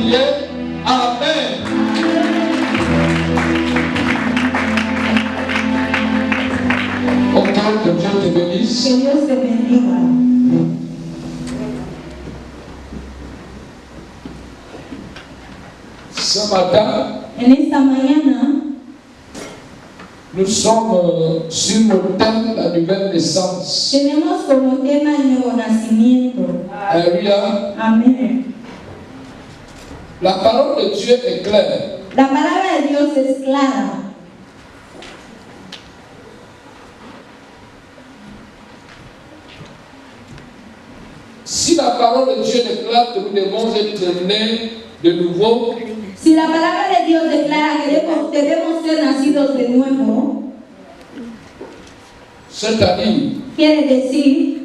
crier Amen. Ok, que Dieu te bénisse. Que Dios te bendiga. Ce matin, En esta mañana nous sommes sur le thème de la nouvelle naissance. tenemos como tema el nuevo nacimiento. Alléluia. Amén. La parole de Dieu est claire. La palabra de Dios es clara. Si la parole de Dieu déclare que nous devons être nés de nouveau, Si la palabra de Dios declara que debemos ser nacidos de nuevo, c'est-à-dire, quiere decir,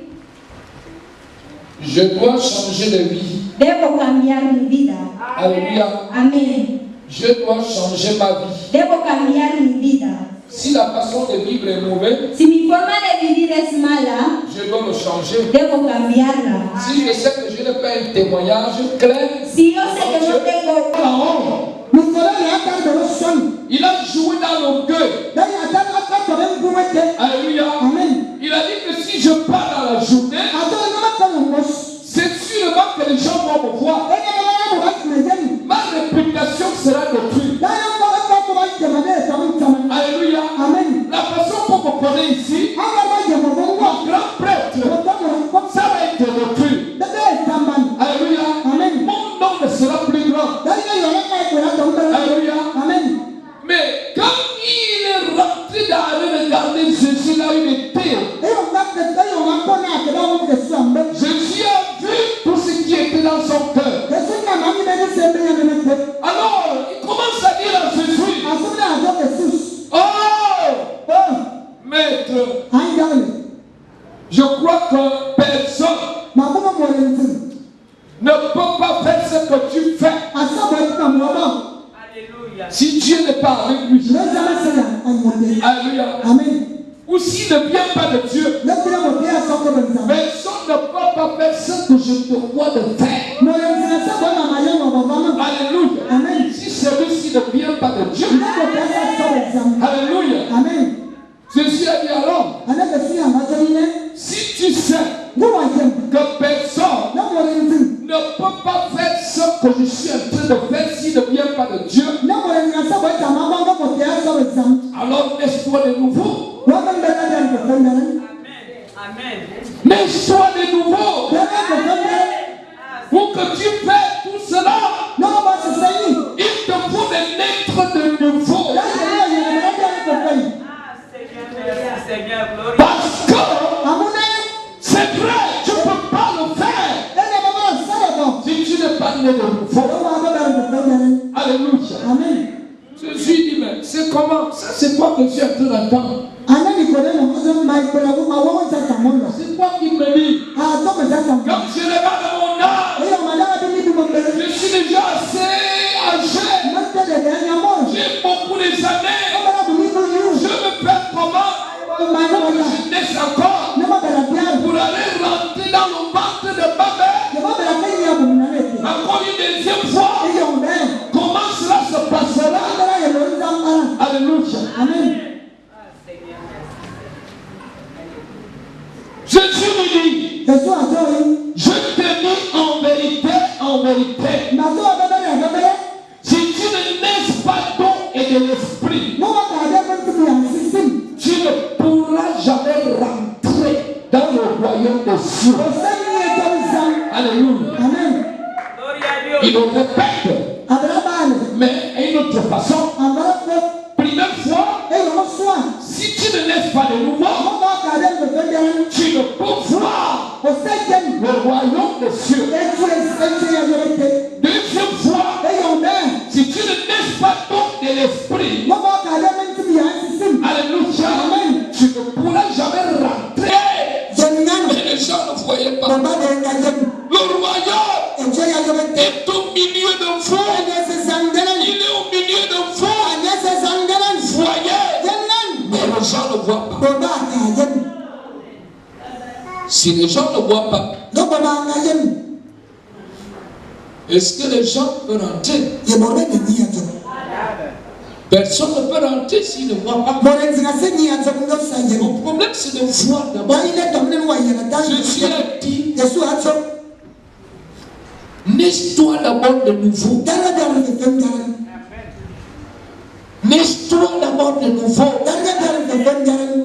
je dois changer de vie. debo cambiar mi vida. Alléluia. Amén. Je dois changer ma vie. Debo cambiar mi vida. Si la façon de vivre est mauvaise, Si mi forma de vivir es mala, je dois le changer. debo cambiarla. Si je sais que je n'ai pas un témoignage clair, Si yo sé que no tengo, il a joué dans l'orgueil. Alléluia. Il a dit que si je pars dans la journée, c'est sûrement que les gens vont me voir. Ma réputation sera détruite. Alléluia. La façon qu'on me connaît ici, mon grand prêtre, ça va être détruit. Alléluia. Mon nom ne sera plus grand. Alléluia. Mais quand il est rentré dans le regarder Jésus, là il était. Jésus a vu tout ce qui était dans son cœur. Alors, il commence à dire à Jésus, oh, maître, je crois que personne ne peut pas faire ce que tu fais si Dieu n'est pas avec lui. Alléluia. Ou s'il ne vient pas de Dieu, personne ne peut pas faire ce que je te vois de faire. Alléluia. Si celui-ci ne vient pas de Dieu, alléluia. Jésus a dit alors, si tu sais que personne ne peut pas faire ce que je suis en train de faire s'il ne vient pas de Dieu, alors laisse-toi de nouveau. Laisse-toi de nouveau. Pour que tu fais tout cela, il te faut de naître de nouveau. Parce que c'est vrai, tu ne peux pas le faire si tu n'es pas né de nouveau. Alléluia. Jésus dit, mais c'est comment? Ça, c'est quoi que je suis en train d'entendre? C'est quoi qui me dit? Comme je regarde mon âge, je suis déjà assez âgé. J'ai beaucoup de années. Je me perds comment? Je naisse encore pour aller rentrer dans le ventre de ma mère. Encore une deuxième fois. Comment cela se passera? Alléluia. Amen. Jésus lui dit, je te dis en vérité, si tu ne naisses pas d'eau et de l'esprit, tu ne pourras jamais rentrer dans le royaume des cieux. Alléluia. Il le répète, mais d'une autre façon. Première fois, si tu ne naisses pas de nouveau, tu ne peux voir le royaume des cieux. Deuxième fois, si tu ne naisses pas d'eau de l'esprit, alléluia, tu ne pourras jamais rentrer. Mais les gens ne voyaient pas. Le royaume est au milieu de vous. Il est au milieu de vous. Voyez, mais les gens ne voient pas. Si les gens ne voient pas, Est-ce que les gens peuvent rentrer? Personne ne peut rentrer s'il ne voit pas. Mon problème, c'est de voir d'abord. Jésus a dit, naisse-toi d'abord de nouveau. Naisse-toi d'abord de nouveau.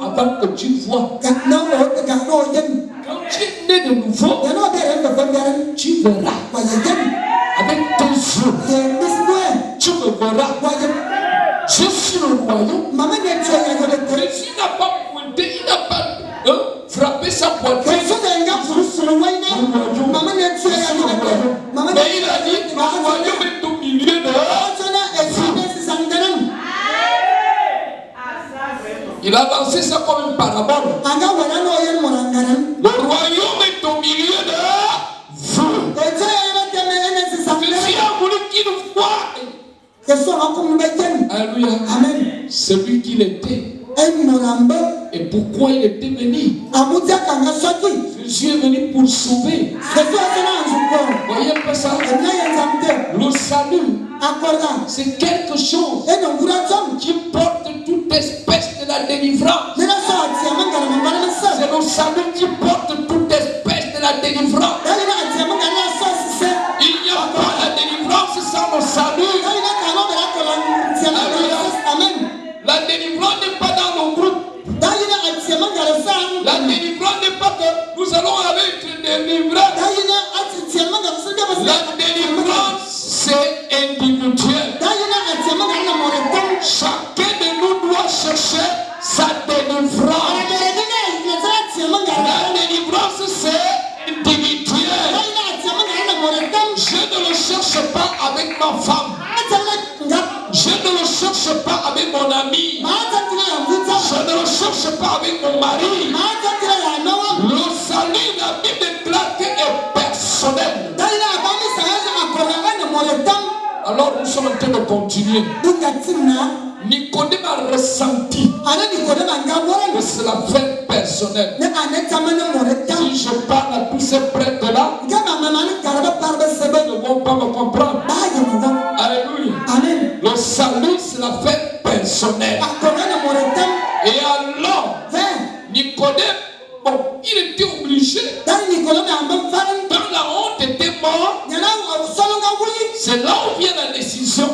Avant que tu vois. Quand tu es né de nouveau, tu verras. Avec tes yeux, tu me verras. Je suis le royaume. Jésus n'a pas pointé, il n'a pas frappé sa poitrine. Mais il a dit, le royaume est au milieu de. Il a lancé ça comme une parabole. Le royaume est au milieu de vous. Jésus a voulu qu'il voie. Alléluia. Amen. Celui qu'il était. Et pourquoi il était venu? Jésus est venu pour sauver. Voyez un peu ça? Le salut, c'est quelque chose qui porte toute espèce de la délivrance. C'est le salut qui porte toute espèce de la délivrance. Il n'y a pas la délivrance sans le salut. La délivrance n'est pas dans nos groupes. La délivrance n'est pas que nous allons avec des délivrants. La délivrance, c'est individuel. Chacun de nous doit chercher sa délivrance. La délivrance, c'est individuel. Je ne le cherche pas avec ma femme. Je ne le cherche pas avec mon ami. Je ne le cherche pas avec mon mari. Le salut, la Bible déclare qu'il est personnel. Alors nous sommes en train de continuer. Nicodème a ressenti que c'est la fête personnelle. Si je parle à tous ces prêtres-là, ils ne vont pas me comprendre. Alléluia. Amen. Le salut, c'est la fête personnelle. Et alors, Nicodème, bon, il était obligé. Dans la honte était mort. C'est là où vient la décision.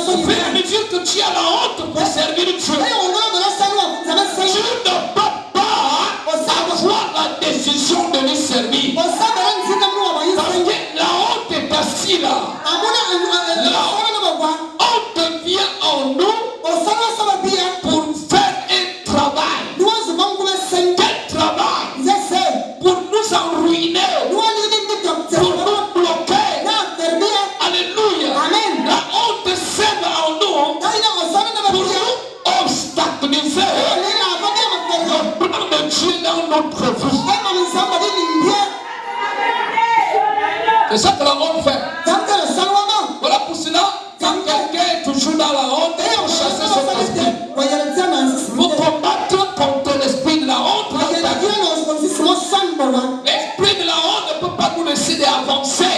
Au fur et à mesure que tu as la honte pour servir Dieu, tu ne peux pas avoir la décision de lui servir. Parce que la honte est assise là. La honte vient en nous pour faire un travail. Quel travail? Pour nous enruiner. Pour nous bloquer. Alléluia. Amen. La honte sert en nous pour nous obstaculiser le plan de Dieu dans notre vie. C'est ça que la honte fait. Voilà pour cela, quand quelqu'un est toujours dans la honte, il faut chasser son esprit. Il faut combattre contre l'esprit de la honte. L'esprit de la honte ne peut pas nous laisser d'avancer.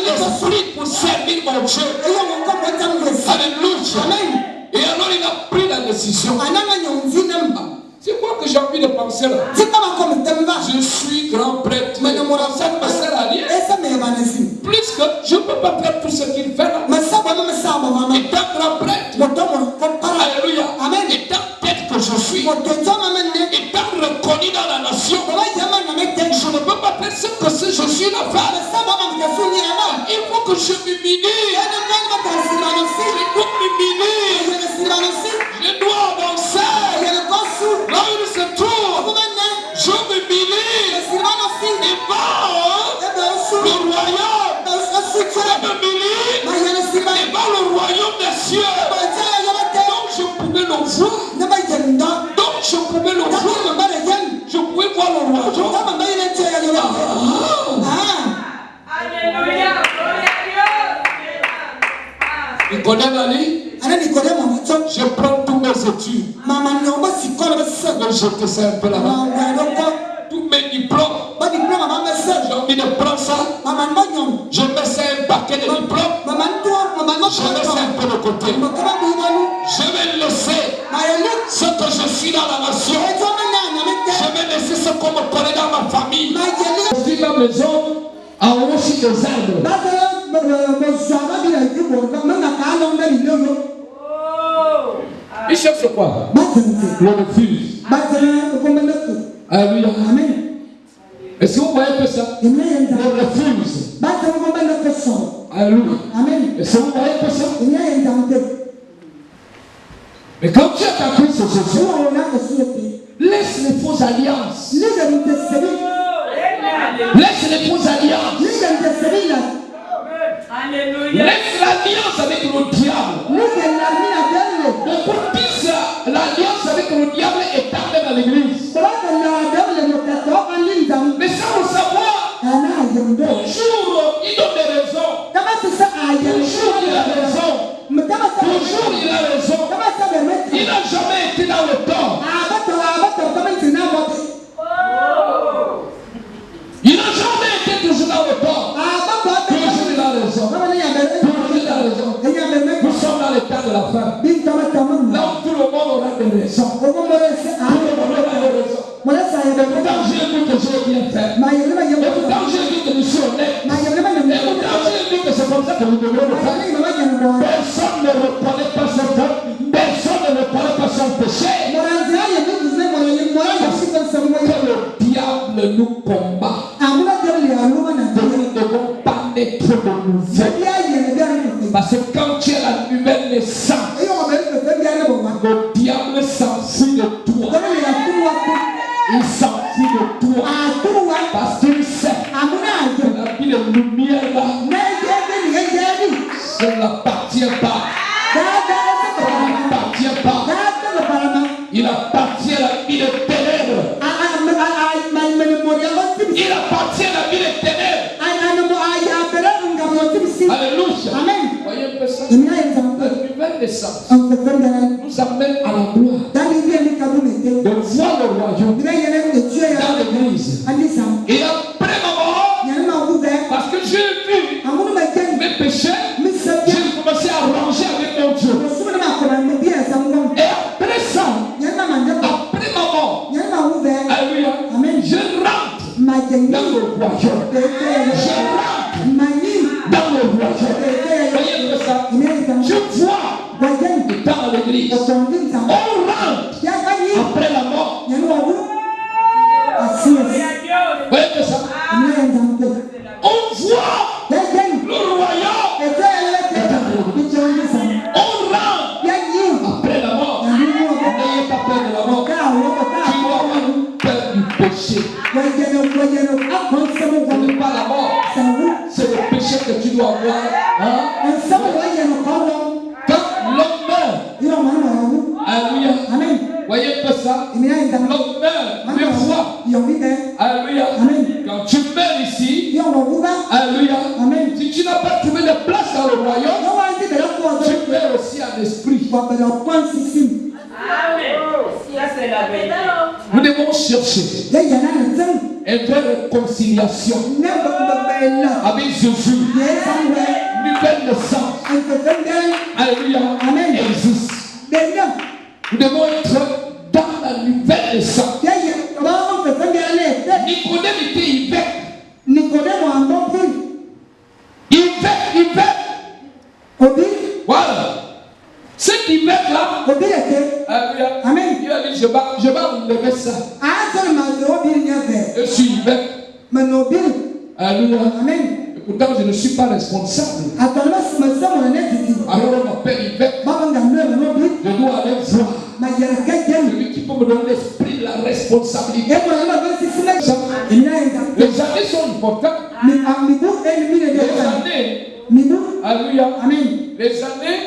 L'esprit pour servir mon Dieu. Alléluia. Et alors il a pris la décision. C'est quoi que j'ai envie de penser là? Je suis grand prêtre. Ça ne me sert à rien. Plus que je ne peux pas faire tout ce qu'il fait là. Étant grand prêtre. Alléluia. Étant tête que je suis. Étant reconnu dans la nation. Je ne peux pas faire ce que je suis là faire. Il faut que je m'humilie. Je dois m'humilier. Je dois avancer. Là où il se trouve, je m'humilie. Et va le royaume. Je m'humilie. Et va le royaume des cieux. Donc je pouvais le voir. Donc je pouvais le voir. Je pouvais voir le royaume. Alléluia. Nicodème a dit, je prends tous mes études. Je jeter ça un peu là-bas. Tous mes diplômes. J'ai combine prend ça. Je mets ça un paquet de diplômes. Je mets ça un peu de côté. Je vais laisser ce que je suis dans la nation. Je vais laisser ce qu'on me connaît dans ma famille. Je suis dans la maison à rocher des arbres. Il cherche quoi? Le refuse. Alléluia. Amen. Est-ce que vous voyez que ça? Le refuse. Alléluia. Amen. Est-ce que vous voyez que ça? Mais quand tu as compris ce Jésus, laisse les fausses alliances. Laisse les fausses alliances. Alléluia. Laisse l'alliance avec le diable. Beaucoup disent l'alliance avec le diable est arrivée dans l'église. Mais sans le savoir, toujours il donne des raisons. Toujours il a raison. Toujours il a raison. Il n'a jamais été dans le tort. Il n'a jamais été toujours dans le tort. Toujours il a raison. Toujours il a raison. Nous sommes dans le temps de la fin. Là où tout le monde aura des raisons. Tout le monde aura des raisons. Et pourtant j'ai vu que j'ai bien fait. Et pourtant j'ai vu que je suis honnête. Et pourtant j'ai vu que c'est comme ça que nous devons le faire. Personne ne reconnaît pas son faute. Personne ne reconnaît pas son péché. Que le diable nous combat. Nous ne devons pas naître de nouveau. Parce que quand tu es la nouvelle naissance, le diable s'enfuit de toi. Il s'enfuit de toi. Parce qu'il sait que la vie de lumière là, ça n'appartient pas. Ça n'appartient pas. Il appartient à la vie de ténèbres. Il appartient à la vie de ténèbres. Alléluia. Amen. Voyez un peu ça. La nouvelle naissance nous amène à la gloire. De voir le royaume dans l'église. Et après ma mort, parce que j'ai vu mes péchés, j'ai commencé à ranger avec mon Dieu. Et après ça, après ma mort, alléluia, je rentre dans le royaume. Je rentre dans le royaume. Voyez que ça, je vois dans l'église, on rentre après la mort. Voyez que ça, on voit le royaume. On rentre après la mort. N'ayez pas peur de la mort. Tu dois avoir peur du péché. Ce n'est pas la mort, c'est le péché que tu dois avoir. Hein? Quand l'homme meurt, alléluia. Voyez un peu ça. L'homme meurt deux fois. Alléluia. Quand tu meurs ici, alléluia. Si tu n'as pas trouvé de place dans le royaume, tu meurs aussi en esprit. Nous devons chercher une vraie réconciliation avec Jésus. Nouvelle naissance. Alléluia. Existe. Nous devons être dans la nouvelle naissance. Nicodème était hiver. Voilà. Cet hiver-là, il a dit, je vais enlever ça. Je suis hiver. Alléluia. Et pourtant, je ne suis pas responsable. Alors, on m'appelle hiver. Je dois aller voir. Celui qui peut me donner l'esprit de la responsabilité. Les années sont importantes. Alléluia. Les années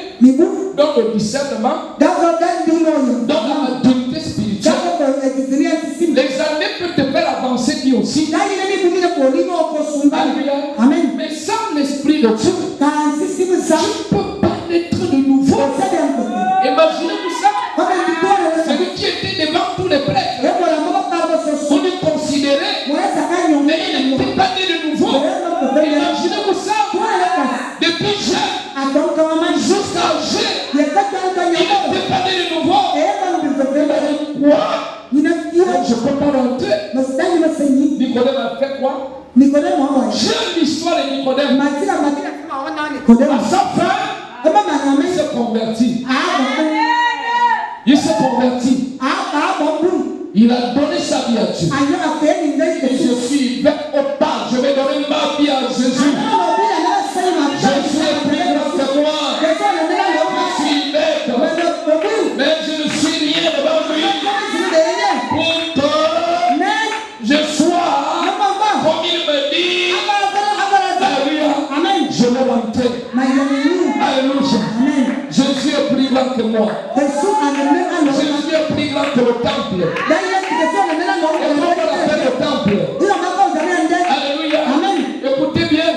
dans le discernement, dans la maturité spirituelle. Les années peuvent te faire avancer lui aussi. Alléluia. Mais sans l'esprit de Dieu, tu ne peux pas naître de nouveau. Imaginez-vous ça. Celui qui était devant tous les prêtres, on le considérait, mais il n'était pas né de nouveau. Depuis jeune jusqu'à âgé, il n'était pas né de nouveau. Pourquoi? Je ne peux pas rentrer. Nicodème a fait quoi? J'aime l'histoire de Nicodème. À sa fin, il s'est converti. Il s'est converti. Il a donné sa vie à Dieu. Et je suis vert au pas. Je vais donner ma vie à Jésus. Jésus est plus grand que moi. Je suis maître. Mais je ne suis rien devant lui. Pour que je sois comme il me dit. Alléluia. Je vais rentrer. Alléluia. Jésus est plus grand que moi. Jésus est plus grand que le temple. Et comment on appelle le temple? Alléluia. Écoutez bien.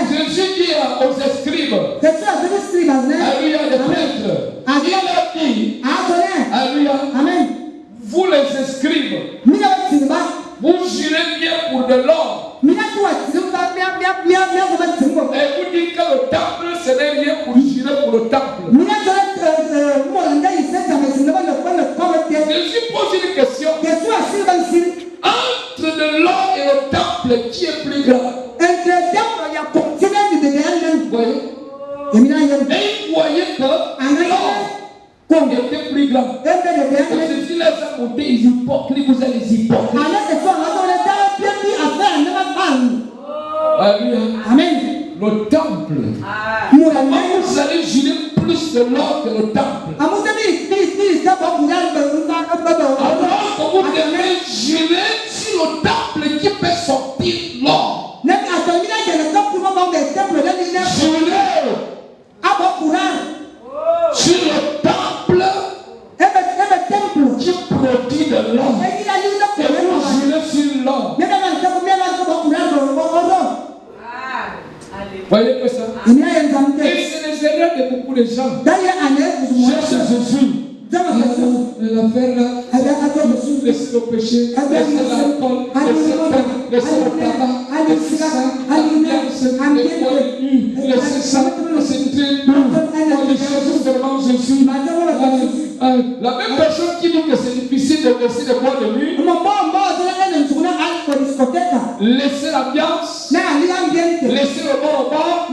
Jésus dit aux scribes, alléluia, les prêtres, il a dit, alléluia, vous les scribes, vous jurez bien pour de l'or. Et vous dites que le temple, ce n'est rien pour jurer pour le temple. Jésus pose une question. Entre de l'or et le temple, qui est plus grand? Vous voyez? Et il voyait que l'or était plus grand. Et Jésus les a montés, les hypocrites, vous êtes les hypocrites. Alléluia. Amen. Le temple. Comment vous allez jurer plus de l'or que le temple? Alors que vous devez jurer sur le temple qui peut sortir l'or. Sur le temple qui produit de l'or. Et vous jurez sur l'or. Voyez que ça? Et c'est les erreurs de beaucoup de gens. Cherche Jésus. L'affaire là, laissez le péché, laissez l'alcool, laissez le tabac, laissez ça, laissez ça, c'est les choses vraiment Jésus. La même personne qui dit que c'est difficile de laisser de boire de nuit, laissez l'ambiance, laissez le bon repas,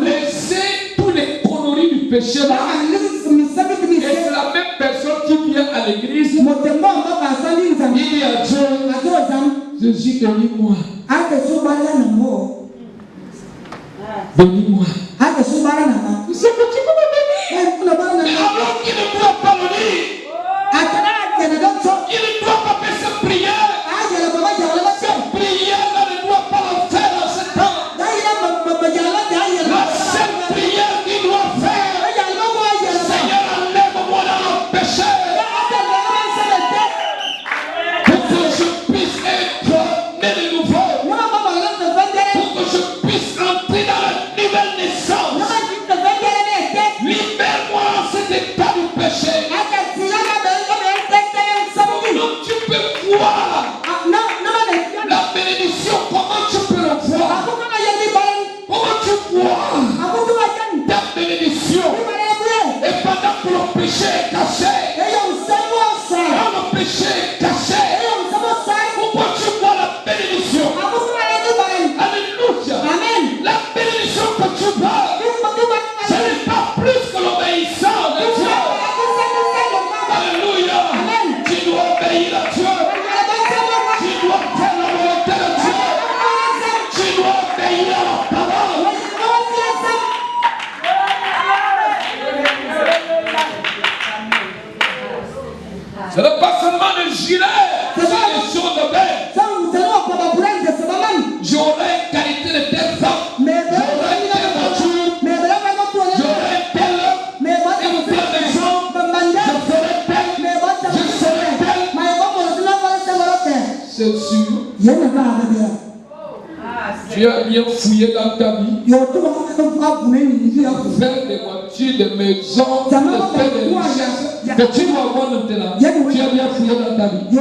laissez tous les conneries du péché là. Et c'est la même personne qui vient à l'église. Il dit à Dieu, Jésus, bénis-moi. Bénis-moi. C'est que tu peux me bénir. Mais alors qu'il ne doit pas le dire, il ne doit pas faire cette prière. Cette prière ne doit pas le faire en ce temps. La seule prière qu'il doit faire, ce n'est pas seulement de gilet, c'est des choses de bête. J'aurai qualité de telle femme, j'aurai telle voiture, j'aurai telle maison, je serai telle. C'est sûr. Tu as bien fouillé dans ta vie. Faire des voitures, des maisons, faire des richesses que tu vas avoir maintenant. Tu as bien fouillé dans ta vie.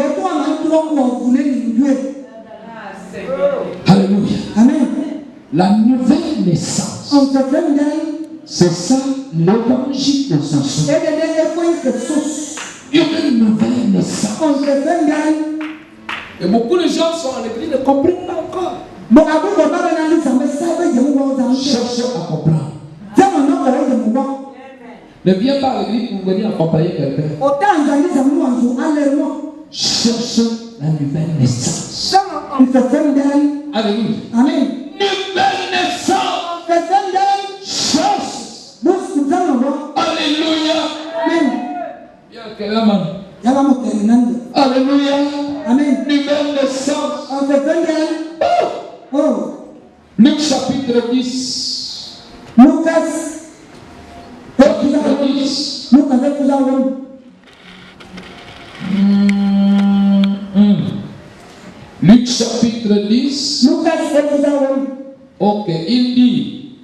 Alléluia. Amen. La nouvelle naissance. C'est ça l'évangile de Samson. Une nouvelle naissance. Et beaucoup de gens sont en église ne comprennent pas encore. Cherchez à comprendre. Ne viens pas à l'église pour venir accompagner quelqu'un. Cherchez la nouvelle naissance. Alléluia. Amen. Nouvelle naissance. Cherche. Alléluia. Amen. Alléluia. Amen. Nouvelle naissance. Oh. Luc chapitre 10. Chapitre 10. Luc chapitre 10. Ok, il dit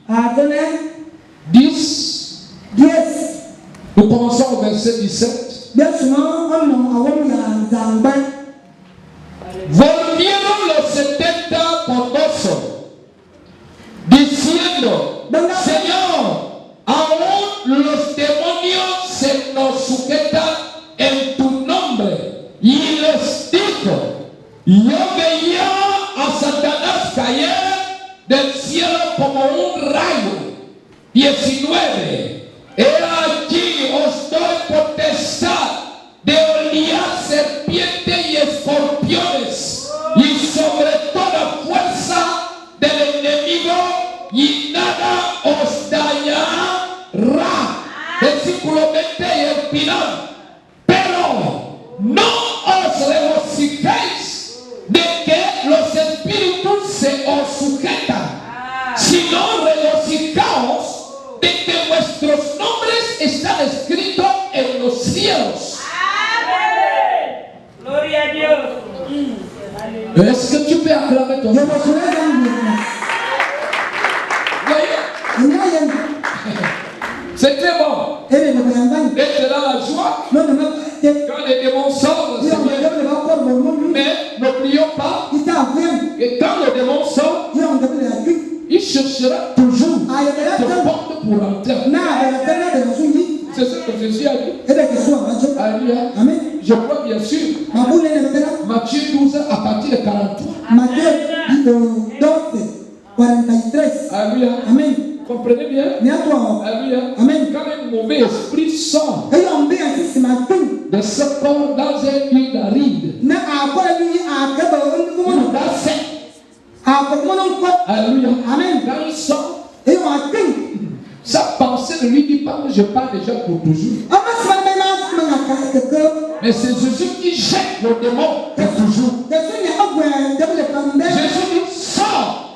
10. Nous commençons au verset 17. Volvieron los 70 condosos, diciendo: Señor, aún los demonios se nos sujetan en tu nombre. Y les dijo: Yo veía a Satanás caer del cielo como un rayo. 19. He aquí os doy potestad de hollar serpientes y escorpiones y sobre toda fuerza del enemigo y nada os dañará. Versículo 20 y el final. Pero no os regocijéis de que los espíritus se os sujetan, sino regocijaos de que vuestros nombres están escritos en los cielos. Amén. Gloria a Dios. Est-ce que tu peux acclamer ton Dieu? C'est très bon d'être dans la joie quand les démons sortent. Mais n'oublions pas que quand le démon sort, il cherchera toujours des portes pour rentrer. C'est ce que Jésus a dit. Alléluia. Je crois bien sûr. Matthieu 12 à partir de 43. Alléluia. Amen. Comprenez bien? Alléluia. Amen. Quand un mauvais esprit sort de ce corps dans un lieu d'aride, alléluia. Amen. Quand il sort, sa pensée ne lui dit pas que je pars déjà pour toujours. Mais c'est Jésus qui jette le démon pour toujours. Jésus dit sors.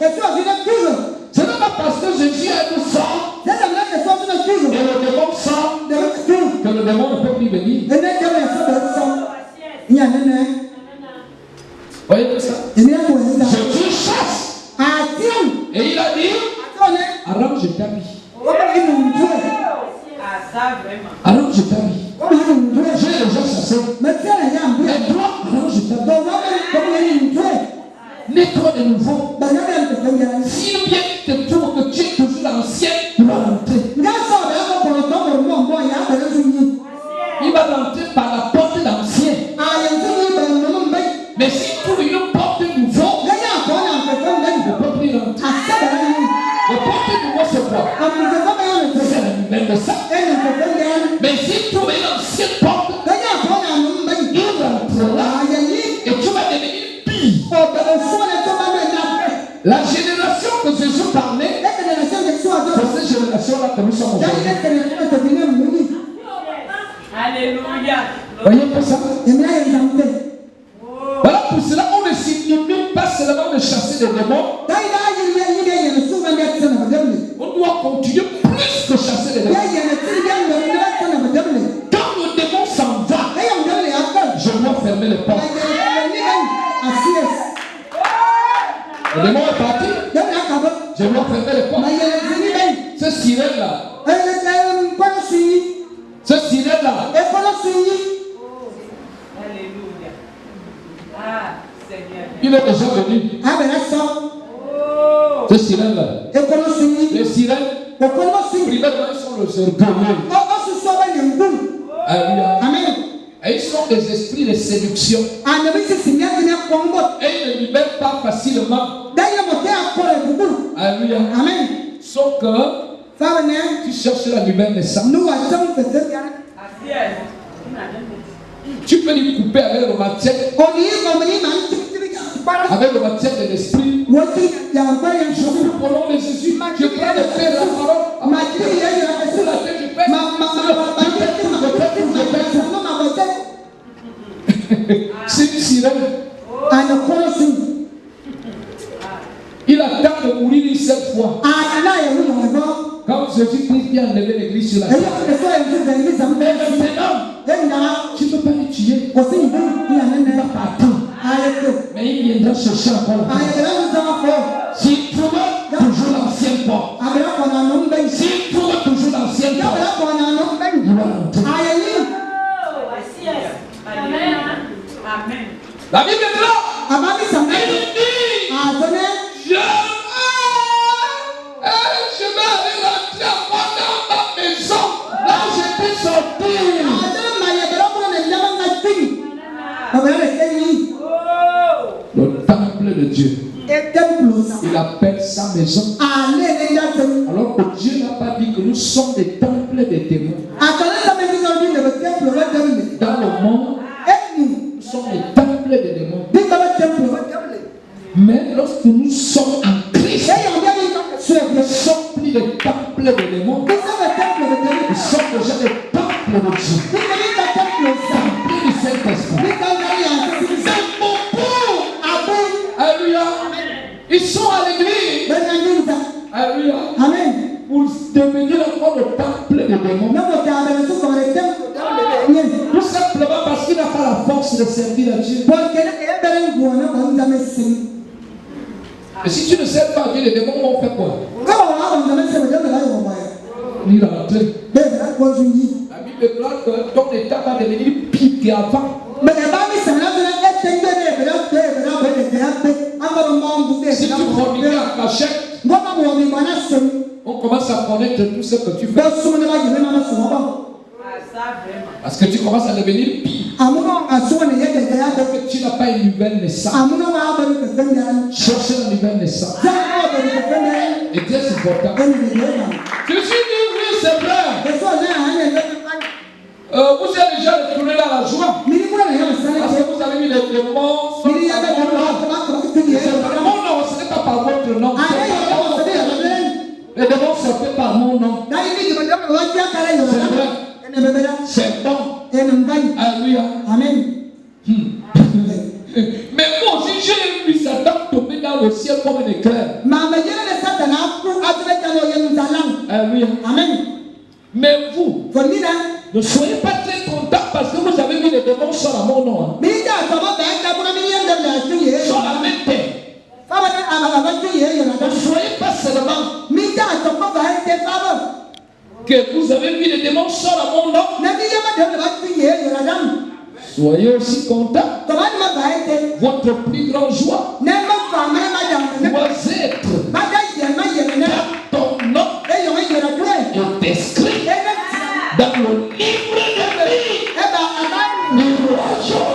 Ce n'est pas parce que Jésus est sort et le démon sort que le démon ne peut plus venir. Voyez tout ça? Jésus chasse. Et il a dit Aram, je t'habille. Alors je t'habille. J'ai déjà chassé. Et toi, alors je t'habille. Nettoie de nouveau. S'il vient te trouve que tu es toujours l'ancien, il va rentrer. Il va rentrer par la porte d'ancien. Mais s'il trouve une porte nouveau, il ne peut plus rentrer. La porte nouveau c'est quoi? C'est la nouvelle de ça. Mais s'il trouve une ancienne porte, il rentrera et tu vas devenir pire. La génération que Jésus parlait, c'est cette génération-là que nous sommes aujourd'hui. Alléluia. Voyez pour ça? Voilà pour cela on ne signifie pas seulement de chasser des démons. On doit continuer plus que chasser des démons. Quand le démon s'en va, je dois fermer les portes. Le démon est parti. Je dois fermer les portes. Ce sirène-là. Ce sirène-là. Alléluia. Ah, Seigneur. Il est déjà venu. Oh. Les sirènes là. Les sirènes. Premièrement, ils sont les orgueilleux. Amen. Et ils sont des esprits de séduction. Et ils ne libèrent pas facilement. Alléluia. Amen. Sauf que tu cherches la nouvelle naissance. Tu peux lui couper avec le matière. Avec le matière de l'esprit. Je prie pour le nom de Jésus. Je prends le Père, la parole. C'est une sirène. Il attend de mourir une seule fois. Quand Jésus-Christ vient enlever l'église sur la terre. Tu ne peux pas le tuer. Il va partir. Mais il viendra chercher encore. S'il trouve toujours l'ancienne porte. S'il trouve toujours l'ancienne porte. Il va rentrer. Amen. La Bible est là. Il dit, je vais aller rentrer dans ma maison. Là où j'étais sorti. Le temple de Dieu. Il appelle sa maison. Alors que Dieu n'a pas dit que nous sommes des temples des démons. Dans le monde, nous sommes des temples des démons. Mais lorsque nous sommes en Christ, nous ne sommes plus des temples des démons. Nous sommes déjà des temples de Dieu. Temples du Saint-Esprit. C'est beaucoup. Alléluia. Ils sont à l'église. Alléluia. Amen. Pour devenir encore le temple des démons. Tout simplement parce qu'il n'a pas la force de servir à Dieu. Et si tu ne sers pas à Dieu, les démons vont faire quoi? Il est rentré. La Bible déclare que ton état va devenir pire qu'avant. Si tu forniques en cachette, on commence à connaître tout ce que tu fais. Parce que tu commences à devenir pire. Parce que tu n'as pas une nouvelle naissance. Cherche la nouvelle naissance. Et très important. Je suis dit, oui, c'est vrai. Vous êtes déjà retourné dans la joie. Parce que vous avez mis les démons. C'est par mon nom, ce n'est pas par votre nom. Les démons sont faits par mon nom. C'est vrai. C'est bon. Alléluia. Amen. Mais moi aussi, j'ai vu Satan tomber dans le ciel comme un éclair. Alléluia. Amen. Mais vous, ne soyez pas très contents parce que vous avez mis les démons sur mon nom. Sur la même terre. Ne soyez pas seulement que vous avez mis les démons sur mon nom. Soyez aussi contents. Votre plus grande joie doit être dans ton nom est inscrit dans le livre de vie du roi Job.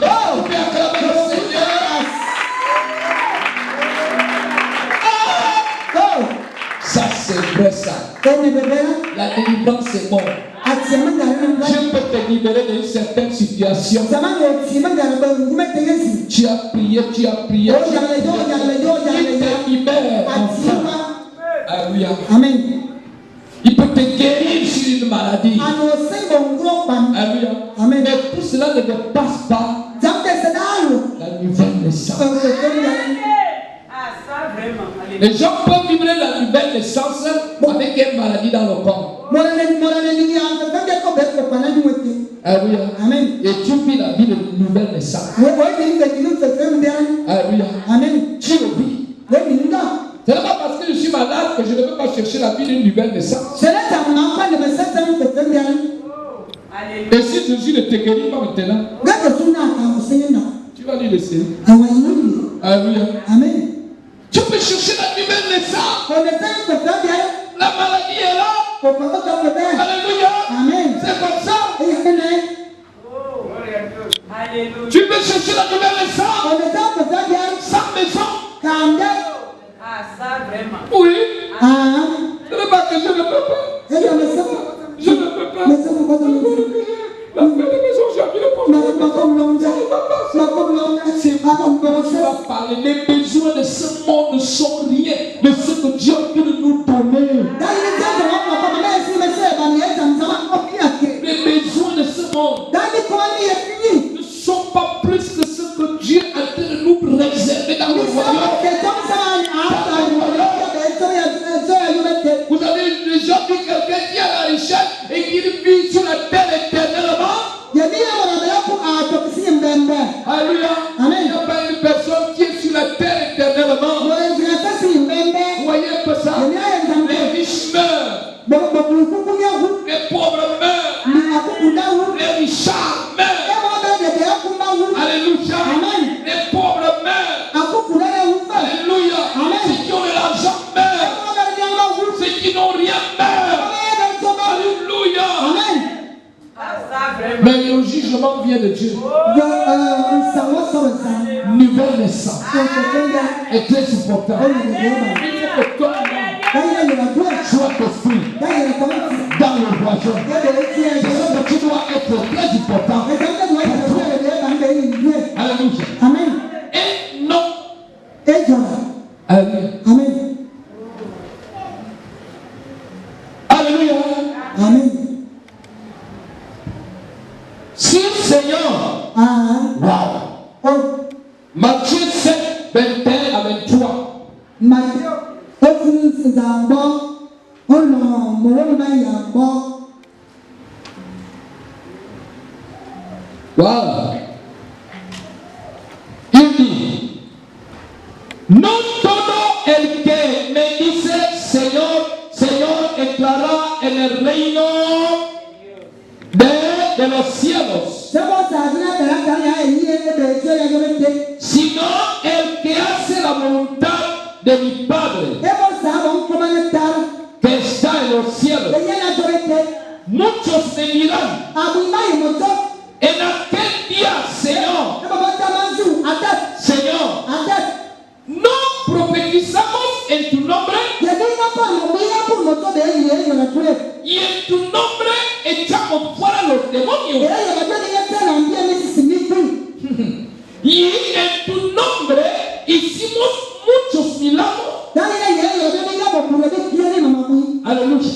Oh, bien acclamer le Seigneur. Ça c'est vrai ça. La délivrance est morte. Dieu peut te libérer d'une certaine situation. Tu as prié, tu as prié. Il te libère. Alléluia. Amen. Il peut te guérir sur une maladie. Alléluia. Amen. Mais tout cela ne dépasse pas la nouvelle naissance. Les gens peuvent vivre la nouvelle naissance avec une maladie dans le corps. Alléluia. Amen. Et tu vis la vie de nouvelle naissance. Alléluia. Amen. Tu le vis. Ce n'est pas parce que je suis malade que je ne peux pas chercher la vie d'une nouvelle naissance. Et si Jésus ne te guérit pas maintenant, tu vas lui laisser. Alléluia. Amen. Tu peux chercher la nouvelle naissance. La maladie est là. Alléluia. Amen. C'est comme ça. Amen. Alléluia. Tu peux chercher la nouvelle naissance sans maison. Ah, ça vraiment. Oui. Ah. Ce n'est pas que je ne peux pas. Je ne peux pas. La paix de maison, j'ai envie de c'est pas comme tu vas parler. Les besoins de ce monde ne sont rien de ce que Dieu peut nous donner. Les besoins de ce monde ne sont pas plus que ce que Dieu a de nous réserver dans le royaume. Vous avez déjà vu quelqu'un qui a la richesse et qui vit sur la terre éternellement? Alléluia. Amen. Il n'y a pas une personne qui est sur la terre éternellement. Vous voyez un peu ça? Les riches meurent. Les pauvres meurent. Les richards meurent. Alléluia. Amen. Les pauvres meurent. Alléluia. Amen. Ceux qui ont de l'argent meurent. Ceux qui n'ont rien meurent. Alléluia. Ah, ça vraiment. Mais le jugement vient de Dieu. Nouvelle naissance est très important. Il faut que toi sois construit dans le royaume. C'est ça que tu dois être très important. Alléluia. Amen. Et non. Alléluia. Amen. Alléluia. Amen. Si le Seigneur, wow. Matthieu 7, 21 à 23. Wow. Il dit, non todo el que me dice Señor, Señor, entrará en el reino de los cielos, sino el que hace la voluntad de mi Padre que está en los cielos. Muchos me dirán en aquel día, Señor, Señor, no profetizamos en tu nombre y en tu nombre echamos fuera los demonios y en tu nombre hicimos muchos milagros. Alléluia.